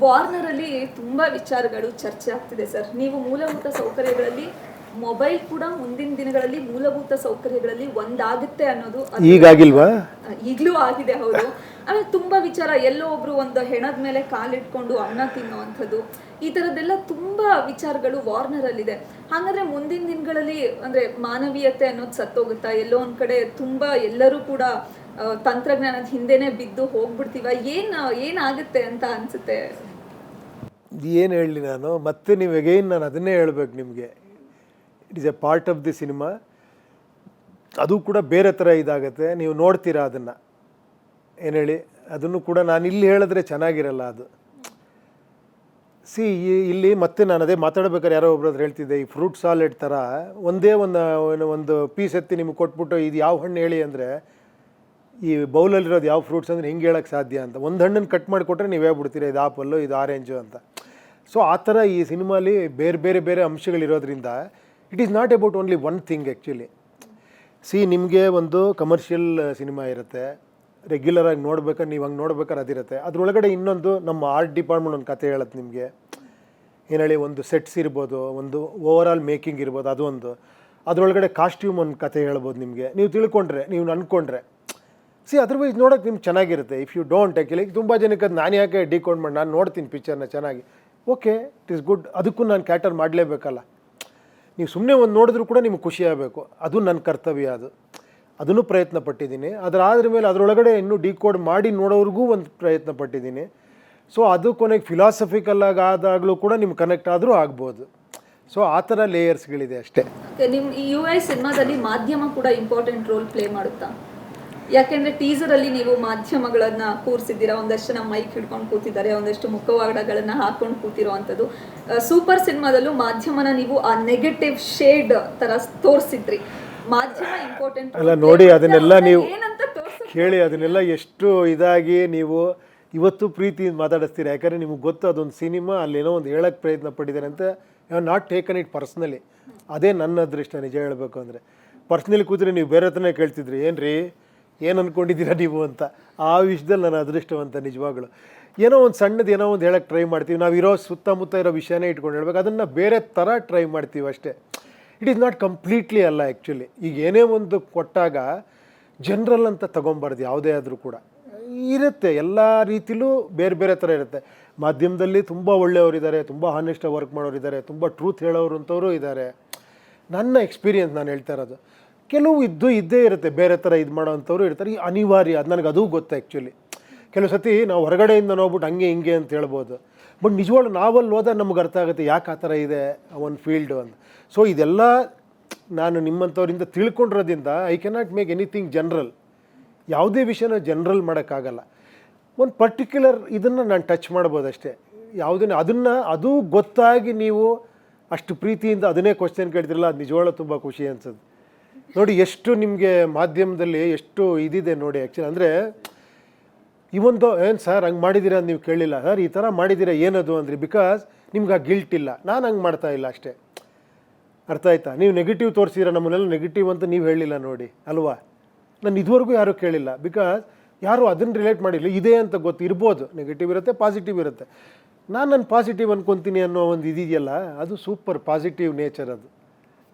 ವಾರ್ನರಲ್ಲಿ ತುಂಬಾ ವಿಚಾರಗಳು ಚರ್ಚೆ ಆಗ್ತಿದೆ ಸರ್. ನೀವು ಮೂಲಭೂತ ಸೌಕರ್ಯಗಳಲ್ಲಿ ಮೊಬೈಲ್ ಕೂಡ ಮುಂದಿನ ದಿನಗಳಲ್ಲಿ ಮೂಲಭೂತ ಸೌಕರ್ಯಗಳಲ್ಲಿ ಒಂದಾಗುತ್ತೆ ಅನ್ನೋದು ಈಗಾಗಿಲ್ವಾ? ಈಗಲೂ ಆಗಿದೆ, ಹೌದು. ಆಮೇಲೆ ತುಂಬಾ ವಿಚಾರ, ಎಲ್ಲೋ ಒಬ್ರು ಒಂದು ಹೆಣದ ಮೇಲೆ ಕಾಲಿಟ್ಕೊಂಡು ಅನ್ನ ತಿನ್ನುವಂಥದ್ದು, ಈ ತರದ್ದೆಲ್ಲ ತುಂಬಾ ವಿಚಾರಗಳು ವಾರ್ನರ್ ಅಲ್ಲಿದೆ. ಹಾಗಾದ್ರೆ ಮುಂದಿನ ದಿನಗಳಲ್ಲಿ ಅಂದ್ರೆ ಮಾನವೀಯತೆ ಅನ್ನೋದು ಸತ್ತೋಗುತ್ತಾ? ಎಲ್ಲೋ ಒಂದ್ ಕಡೆ ತುಂಬಾ ಎಲ್ಲರೂ ಕೂಡ ತಂತ್ರಜ್ಞಾನದ ಹಿಂದೆನೆ ಬಿದ್ದು ಹೋಗ್ಬಿಡ್ತೀವ? ಏನಾಗುತ್ತೆ ಅಂತ ಅನ್ಸುತ್ತೆ? ಏನು ಹೇಳಲಿ ನಾನು, ಮತ್ತೆ ನೀವು ಅಗೈನ್ ನಾನು ಅದನ್ನೇ ಹೇಳ್ಬೇಕು ನಿಮಗೆ. It is A part of the cinema. ಅದು ಕೂಡ ಬೇರೆ ಥರ ಇದಾಗುತ್ತೆ, ನೀವು ನೋಡ್ತೀರಾ ಅದನ್ನು. ಏನು ಹೇಳಿ, ಅದನ್ನು ಕೂಡ ನಾನು ಇಲ್ಲಿ ಹೇಳಿದ್ರೆ ಚೆನ್ನಾಗಿರಲ್ಲ ಅದು. ಇಲ್ಲಿ ಮತ್ತೆ ನಾನು ಅದೇ ಮಾತಾಡ್ಬೇಕಾದ್ರೆ ಯಾರೋ ಒಬ್ರದ್ದು ಹೇಳ್ತಿದ್ದೆ, ಈ ಫ್ರೂಟ್ ಸಾಲೆಡ್ ಥರ ಒಂದೇ ಒಂದು ಪೀಸ್ ಎತ್ತಿ ನಿಮ್ಗೆ ಕೊಟ್ಬಿಟ್ಟು ಇದು ಯಾವ ಹಣ್ಣು ಹೇಳಿ ಅಂದರೆ, ಈ ಬೌಲಲ್ಲಿರೋದು ಯಾವ ಫ್ರೂಟ್ಸ್ ಅಂದರೆ ಹಿಂಗೆ ಹೇಳೋಕ್ಕೆ ಸಾಧ್ಯ ಅಂತ. ಒಂದು ಹಣ್ಣನ್ನು ಕಟ್ ಮಾಡಿಕೊಟ್ರೆ ನೀವು ಹೇಳ್ಬಿಡ್ತೀರಾ ಇದು ಆಪಲ್ಲು, ಇದು ಆರೆಂಜು ಅಂತ. ಸೊ ಆ ಥರ ಈ ಸಿನಿಮಾಲಿ ಬೇರೆ ಬೇರೆ ಅಂಶಗಳಿರೋದ್ರಿಂದ it is not about only one thing actually. ನಿಮಗೆ ಒಂದು ಕಮರ್ಷಿಯಲ್ ಸಿನಿಮಾ ಇರುತ್ತೆ, ರೆಗ್ಯುಲರಾಗಿ ನೋಡ್ಬೇಕಾದ್ರೆ ನೀವು ಹಂಗೆ ನೋಡ್ಬೇಕಾದ್ರೆ ಅದಿರುತ್ತೆ. ಅದರೊಳಗಡೆ ಇನ್ನೊಂದು ನಮ್ಮ ಆರ್ಟ್ ಡಿಪಾರ್ಟ್ಮೆಂಟ್ ಒಂದು ಕತೆ ಹೇಳುತ್ತೆ ನಿಮಗೆ. ಏನು ಹೇಳಿ, ಒಂದು ಸೆಟ್ಸ್ ಇರ್ಬೋದು, ಒಂದು ಓವರ್ ಆಲ್ ಮೇಕಿಂಗ್ ಇರ್ಬೋದು, ಅದೊಂದು. ಅದರೊಳಗಡೆ ಕಾಸ್ಟ್ಯೂಮ್ ಒಂದು ಕತೆ ಹೇಳ್ಬೋದು ನಿಮಗೆ, ನೀವು ತಿಳ್ಕೊಂಡ್ರೆ, ನೀವು ಅಂದ್ಕೊಂಡ್ರೆ. ಅದರ್ವೈಸ್ ನೋಡೋಕೆ ನಿಮ್ಗೆ ಚೆನ್ನಾಗಿರುತ್ತೆ. ಇಫ್ ಯು ಡೋಂಟ್ ಆ್ಯಕ್ಚುಲಿ, ತುಂಬ ಜನಕ್ಕೆ ಅದು ನಾನು ಯಾಕೆ ಡಿಕೋಡ್ ಮಾಡಿ ನಾನು ನೋಡ್ತೀನಿ ಪಿಕ್ಚರ್ನ ಚೆನ್ನಾಗಿ, ಓಕೆ ಇಟ್ ಈಸ್ ಗುಡ್, ಅದಕ್ಕೂ ನಾನು ಕ್ಯಾಟರ್ ಮಾಡಲೇಬೇಕಲ್ಲ. ನೀವು ಸುಮ್ಮನೆ ಒಂದು ನೋಡಿದ್ರೂ ಕೂಡ ನಿಮ್ಗೆ ಖುಷಿ ಆಗಬೇಕು, ಅದು ನನ್ನ ಕರ್ತವ್ಯ. ಅದನ್ನು ಪ್ರಯತ್ನ ಪಟ್ಟಿದ್ದೀನಿ. ಅದರಾದ್ರ ಮೇಲೆ ಅದರೊಳಗಡೆ ಇನ್ನೂ ಡಿಕೋಡ್ ಮಾಡಿ ನೋಡೋರಿಗೂ ಒಂದು ಪ್ರಯತ್ನ ಪಟ್ಟಿದ್ದೀನಿ. ಸೊ ಅದು ಕೊನೆಗೆ ಫಿಲಾಸಫಿಕಲ್ಲಾಗಿ ಆದಾಗಲೂ ಕೂಡ ನಿಮ್ಗೆ ಕನೆಕ್ಟ್ ಆದರೂ ಆಗ್ಬೋದು. ಸೊ ಆ ಥರ ಲೇಯರ್ಸ್ಗಳಿದೆ ಅಷ್ಟೇ. ನಿಮ್ಮ ಈ UI ಸಿನಿಮಾದಲ್ಲಿ ಮಾಧ್ಯಮ ಕೂಡ ಇಂಪಾರ್ಟೆಂಟ್ ರೋಲ್ ಪ್ಲೇ ಮಾಡುತ್ತಾ? ಯಾಕೆಂದರೆ ಟೀಸರಲ್ಲಿ ನೀವು ಮಾಧ್ಯಮಗಳನ್ನ ಕೂರಿಸಿದ್ದೀರಾ, ಒಂದಷ್ಟು ಜನ ಮೈಕ್ ಹಿಡ್ಕೊಂಡು ಕೂತಿದ್ದಾರೆ, ಒಂದಷ್ಟು ಮುಖವಾಡಗಳನ್ನು ಹಾಕೊಂಡು ಕೂತಿರೋ ಅಂಥದ್ದು. ಸೂಪರ್ ಸಿನಿಮಾದಲ್ಲೂ ಮಾಧ್ಯಮನ ನೀವು ಆ ನೆಗೆಟಿವ್ ಶೇಡ್ ಥರ ತೋರಿಸಿದ್ರಿ. ಮಾಧ್ಯಮ ಇಂಪಾರ್ಟೆಂಟ್ ಅಲ್ಲ ನೋಡಿ, ಅದನ್ನೆಲ್ಲ ನೀವು ಕೇಳಿ, ಅದನ್ನೆಲ್ಲ ಎಷ್ಟು ಇದಾಗಿ ನೀವು ಇವತ್ತು ಪ್ರೀತಿಯಿಂದ ಮಾತಾಡಿಸ್ತೀರಾ. ಯಾಕಂದರೆ ನಿಮ್ಗೆ ಗೊತ್ತು ಅದೊಂದು ಸಿನಿಮಾ, ಅಲ್ಲೇನೋ ಒಂದು ಹೇಳೋಕ್ಕೆ ಪ್ರಯತ್ನ ಪಟ್ಟಿದ್ದಾರೆ ಅಂತ. I not taken it personally. ಅದೇ ನನ್ನ ಅದೃಷ್ಟ ನಿಜ ಹೇಳಬೇಕು ಅಂದರೆ. ಪರ್ಸ್ನಲಿ ಕೂತ್ರೆ ನೀವು ಬೇರೆ ಹತ್ರನೇ ಕೇಳ್ತಿದ್ರಿ, ಏನು ಅಂದ್ಕೊಂಡಿದ್ದೀರಾ ನೀವು ಅಂತ. ಆ ವಿಷಯದಲ್ಲಿ ನನ್ನ ಅದೃಷ್ಟವಂತ ನಿಜವಾಗ್ಲು. ಏನೋ ಒಂದು ಸಣ್ಣದು ಏನೋ ಒಂದು ಹೇಳೋಕ್ಕೆ ಟ್ರೈ ಮಾಡ್ತೀವಿ, ನಾವು ಇರೋ ಸುತ್ತಮುತ್ತ ಇರೋ ವಿಷಯನೇ ಇಟ್ಕೊಂಡು ಹೇಳ್ಬೇಕು, ಅದನ್ನು ಬೇರೆ ಥರ ಟ್ರೈ ಮಾಡ್ತೀವಿ ಅಷ್ಟೇ. ಇಟ್ ಈಸ್ ನಾಟ್ ಕಂಪ್ಲೀಟ್ಲಿ ಅಲ್ಲ ಆ್ಯಕ್ಚುಲಿ. ಈಗ ಏನೇ ಒಂದು ಕೊಟ್ಟಾಗ ಜನರಲ್ ಅಂತ ತೊಗೊಬಾರ್ದು, ಯಾವುದೇ ಆದರೂ ಕೂಡ ಇರುತ್ತೆ, ಎಲ್ಲ ರೀತಿಲೂ ಬೇರೆ ಥರ ಇರುತ್ತೆ. ಮಾಧ್ಯಮದಲ್ಲಿ ತುಂಬ ಒಳ್ಳೆಯವರಿದ್ದಾರೆ, ತುಂಬ ಹಾನೆಸ್ಟಾಗಿ ವರ್ಕ್ ಮಾಡೋರಿದ್ದಾರೆ, ತುಂಬ ಟ್ರೂತ್ ಹೇಳೋರು ಅಂಥವರು ಇದ್ದಾರೆ. ನನ್ನ ಎಕ್ಸ್ಪೀರಿಯನ್ಸ್ ನಾನು ಹೇಳ್ತಾ ಇರೋದು. ಕೆಲವು ಇದ್ದೇ ಇರುತ್ತೆ, ಬೇರೆ ಥರ ಇದು ಮಾಡೋವಂಥವ್ರು ಇರ್ತಾರೆ. ಈ ಅನಿವಾರ್ಯ, ಅದು ನನಗೆ ಅದೂ ಗೊತ್ತು ಆ್ಯಕ್ಚುಲಿ. ಕೆಲವು ಸತಿ ನಾವು ಹೊರಗಡೆಯಿಂದ ನೋಡ್ಬಿಟ್ಟು ಹಂಗೆ ಹಿಂಗೆ ಅಂತ ಹೇಳ್ಬೋದು, ಬಟ್ ನಿಜವಾಗ್ಲೂ ನಾವಲ್ಲಿ ಹೋದಾಗ ನಮ್ಗೆ ಅರ್ಥ ಆಗುತ್ತೆ ಯಾಕೆ ಆ ಥರ ಇದೆ ಒಂದು ಫೀಲ್ಡು ಅಂತ. ಸೊ ಇದೆಲ್ಲ ನಾನು ನಿಮ್ಮಂಥವ್ರಿಂದ ತಿಳ್ಕೊಂಡಿರೋದ್ರಿಂದ I cannot make anything general. ಯಾವುದೇ ವಿಷಯನ ಜನರಲ್ ಮಾಡೋಕ್ಕಾಗಲ್ಲ. ಒಂದು ಪರ್ಟಿಕ್ಯುಲರ್ ಇದನ್ನು ನಾನು ಟಚ್ ಮಾಡ್ಬೋದು ಅಷ್ಟೇ. ಅದು ಗೊತ್ತಾಗಿ ನೀವು ಅಷ್ಟು ಪ್ರೀತಿಯಿಂದ ಅದನ್ನೇ ಕ್ವಶನ್ ಕೇಳ್ತಿರಲ್ಲ, ಅದು ನಿಜವಾಗ್ಲೂ ತುಂಬ ಖುಷಿ ಅನ್ಸೋದು. ನೋಡಿ ಎಷ್ಟು ನಿಮಗೆ ಮಾಧ್ಯಮದಲ್ಲಿ ಎಷ್ಟು ಇದಿದೆ ನೋಡಿ ಆ್ಯಕ್ಚುಲಿ. ಅಂದರೆ ಇವೊಂದು ಏನು ಸರ್ ಹಂಗೆ ಮಾಡಿದ್ದೀರಾ ಅಂತ ನೀವು ಕೇಳಲಿಲ್ಲ, ಸರ್ ಈ ಥರ ಮಾಡಿದ್ದೀರಾ ಏನದು ಅಂದ್ರಿ, ಬಿಕಾಸ್ ನಿಮ್ಗೆ ಆ ಗಿಲ್ಟ್ ಇಲ್ಲ. ನಾನು ಹಂಗೆ ಮಾಡ್ತಾ ಇಲ್ಲ ಅಷ್ಟೇ. ಅರ್ಥ ಆಯ್ತಾ? ನೀವು ನೆಗೆಟಿವ್ ತೋರಿಸಿದ್ರೆ ನಮ್ಮನ್ನೆಲ್ಲ ನೆಗೆಟಿವ್ ಅಂತ ನೀವು ಹೇಳಿಲ್ಲ ನೋಡಿ ಅಲ್ವಾ. ನಾನು ಇದುವರೆಗೂ ಯಾರೂ ಕೇಳಿಲ್ಲ, ಬಿಕಾಸ್ ಯಾರು ಅದನ್ನು ರಿಲೇಟ್ ಮಾಡಿಲ್ಲ. ಇದೆ ಅಂತ ಗೊತ್ತು, ಇರ್ಬೋದು, ನೆಗೆಟಿವ್ ಇರುತ್ತೆ, ಪಾಸಿಟಿವ್ ಇರುತ್ತೆ. ನಾನು ಪಾಸಿಟಿವ್ ಅನ್ಕೊತೀನಿ ಅನ್ನೋ ಒಂದು ಇದೆಯಲ್ಲ, ಅದು ಸೂಪರ್ ಪಾಸಿಟಿವ್ ನೇಚರ್ ಅದು.